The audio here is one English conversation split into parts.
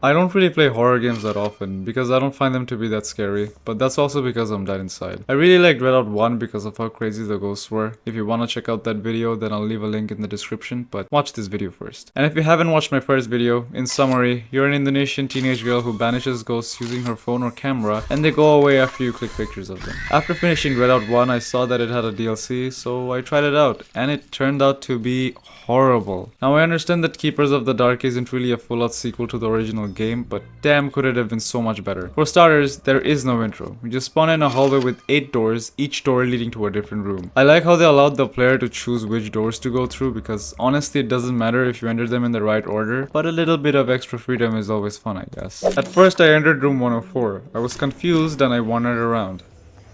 I don't really play horror games that often because I don't find them to be that scary, but that's also because I'm dead inside. I really like Dreadout 1 because of how crazy the ghosts were. If you wanna check out that video, then I'll leave a link in the description, but watch this video first. And if you haven't watched my first video, in summary, you're an Indonesian teenage girl who banishes ghosts using her phone or camera, and they go away after you click pictures of them. After finishing Dreadout 1, I saw that it had a DLC, so I tried it out, and it turned out to be horrible. Now I understand that Keepers of the Dark isn't really a full-out sequel to the original game, but damn could it have been so much better. For starters, there is no intro. We just spawn in a hallway with 8 doors, each door leading to a different room. I like how they allowed the player to choose which doors to go through because honestly it doesn't matter if you enter them in the right order, but a little bit of extra freedom is always fun, I guess. At first I entered room 104. I was confused and I wandered around.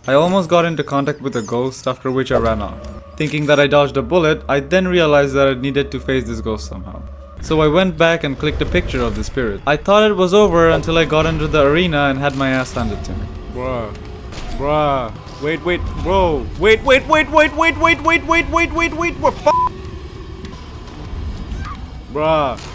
I almost got into contact with a ghost, after which I ran off. Thinking that I dodged a bullet, I then realized that I needed to face this ghost somehow. So I went back and clicked a picture of the spirit. I thought it was over until I got into the arena and had my ass handed to me. Bruh. Wait, bro. Wait, what Bruh.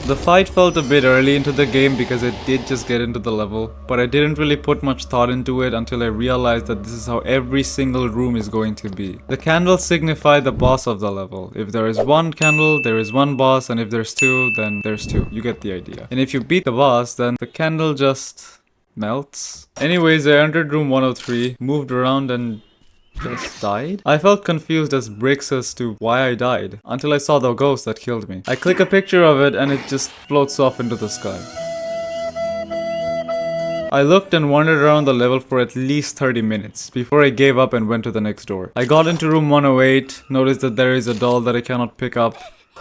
The fight felt a bit early into the game because I did just get into the level, but I didn't really put much thought into it until I realized that this is how every single room is going to be. The candles signify the boss of the level. If there is one candle, there is one boss, and if there's two, then there's two. You get the idea. And if you beat the boss, then the candle just melts. Anyways, I entered room 103, moved around and just died? I felt confused as bricks as to why I died, until I saw the ghost that killed me. I click a picture of it and it just floats off into the sky. I looked and wandered around the level for at least 30 minutes, before I gave up and went to the next door. I got into room 108, noticed that there is a doll that I cannot pick up,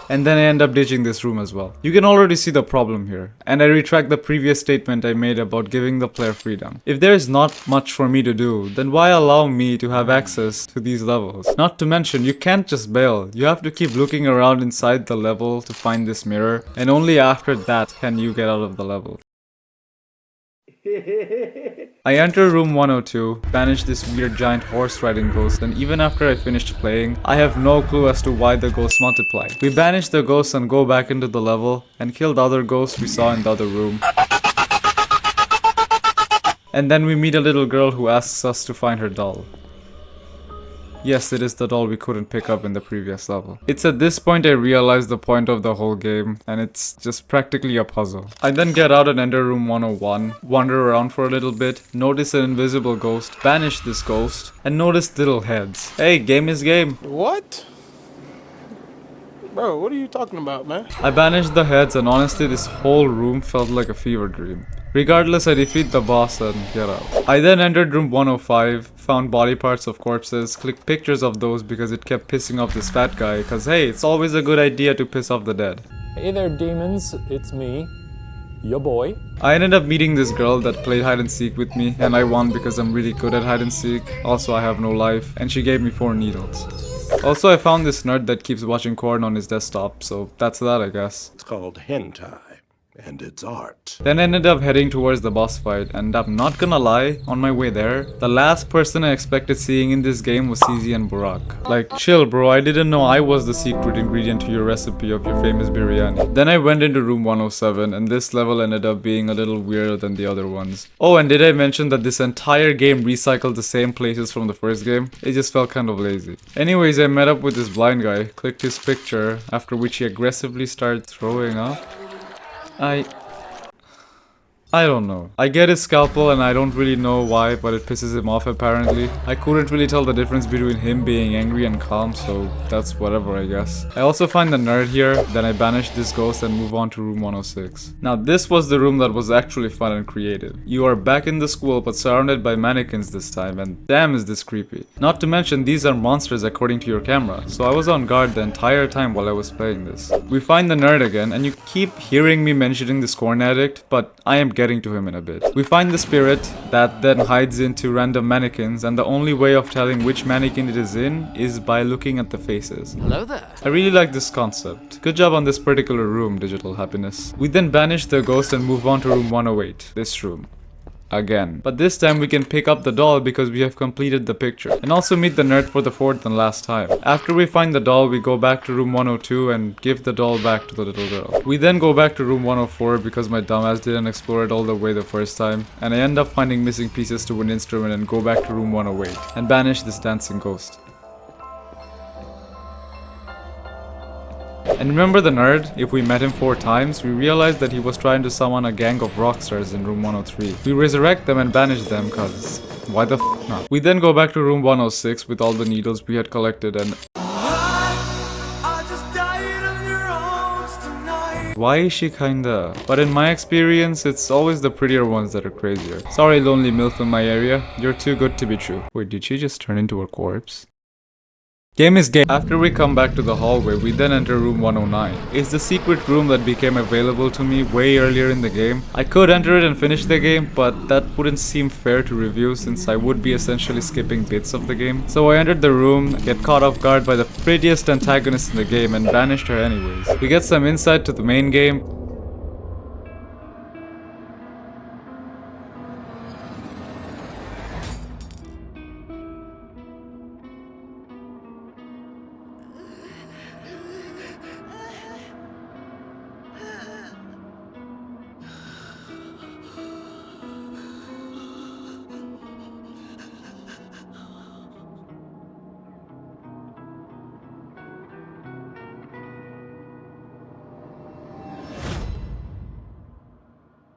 and then I end up ditching this room as well. You can already see the problem here, and I retract the previous statement I made about giving the player freedom. If there is not much for me to do, then why allow me to have access to these levels? Not to mention, you can't just bail. You have to keep looking around inside the level to find this mirror, and only after that can you get out of the level. I enter room 102, banish this weird giant horse riding ghost, and even after I finished playing, I have no clue as to why the ghosts multiply. We banish the ghosts and go back into the level, and kill the other ghosts we saw in the other room. And then we meet a little girl who asks us to find her doll. Yes, it is the doll we couldn't pick up in the previous level. It's at this point I realized the point of the whole game, and it's just practically a puzzle. I then get out and enter room 101, wander around for a little bit, notice an invisible ghost, banish this ghost, and notice little heads. Hey, game is game. What? Bro, what are you talking about, man? I banished the heads and honestly this whole room felt like a fever dream. Regardless, I defeat the boss and get out. I then entered room 105, found body parts of corpses, clicked pictures of those because it kept pissing off this fat guy, cause hey, it's always a good idea to piss off the dead. Hey there demons, it's me, your boy. I ended up meeting this girl that played hide and seek with me, and I won because I'm really good at hide and seek. Also, I have no life, and she gave me 4 needles. Also, I found this nerd that keeps watching porn on his desktop, so that's that, I guess. It's called hentai, and it's art. Then I ended up heading towards the boss fight, and I'm not gonna lie, on my way there, the last person I expected seeing in this game was CZ and Burak. Like, chill bro, I didn't know I was the secret ingredient to your recipe of your famous biryani. Then I went into room 107, and this level ended up being a little weirder than the other ones. Oh, and did I mention that this entire game recycled the same places from the first game? It just felt kind of lazy. Anyways, I met up with this blind guy, clicked his picture, after which he aggressively started throwing up. I don't know. I get his scalpel and I don't really know why, but it pisses him off apparently. I couldn't really tell the difference between him being angry and calm, so that's whatever I guess. I also find the nerd here, then I banish this ghost and move on to room 106. Now this was the room that was actually fun and creative. You are back in the school but surrounded by mannequins this time, and damn is this creepy. Not to mention these are monsters according to your camera, so I was on guard the entire time while I was playing this. We find the nerd again, and you keep hearing me mentioning this corn addict, but I am getting to him in a bit. We find the spirit that then hides into random mannequins, and the only way of telling which mannequin it is in is by looking at the faces. Hello there. I really like this concept. Good job on this particular room, Digital Happiness. We then banish the ghost and move on to room 108, this room. again. But this time we can pick up the doll because we have completed the picture. And also meet the nerd for the fourth and last time. After we find the doll, we go back to room 102 and give the doll back to the little girl. We then go back to room 104 because my dumbass didn't explore it all the way the first time. And I end up finding missing pieces to an instrument and go back to room 108 and banish this dancing ghost. And remember the nerd? If we met him 4 times, we realized that he was trying to summon a gang of rockstars in room 103. We resurrect them and banish them cause why the f not? We then go back to room 106 with all the needles we had collected and why is she kinda? But in my experience, it's always the prettier ones that are crazier. Sorry lonely MILF in my area, you're too good to be true. Wait, did she just turn into a corpse? Game is game. After we come back to the hallway, we then enter room 109. It's the secret room that became available to me way earlier in the game. I could enter it and finish the game, but that wouldn't seem fair to review since I would be essentially skipping bits of the game. So I entered the room, get caught off guard by the prettiest antagonist in the game and banished her anyways. We get some insight to the main game.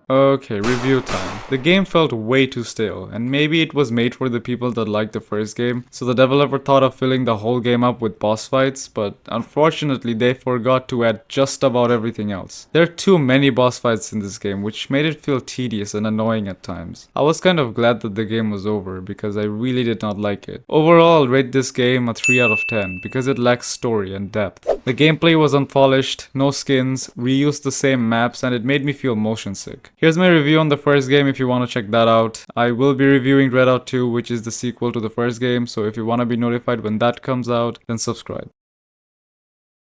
Okay, review time. The game felt way too stale, and maybe it was made for the people that liked the first game, so the developer thought of filling the whole game up with boss fights, but unfortunately they forgot to add just about everything else. There are too many boss fights in this game, which made it feel tedious and annoying at times. I was kind of glad that the game was over, because I really did not like it. Overall, I'll rate this game a 3 out of 10, because it lacks story and depth. The gameplay was unpolished, no skins, reused the same maps, and it made me feel motion sick. Here's my review on the first game if you want to check that out. I will be reviewing Dreadout 2, which is the sequel to the first game, so if you want to be notified when that comes out, then subscribe.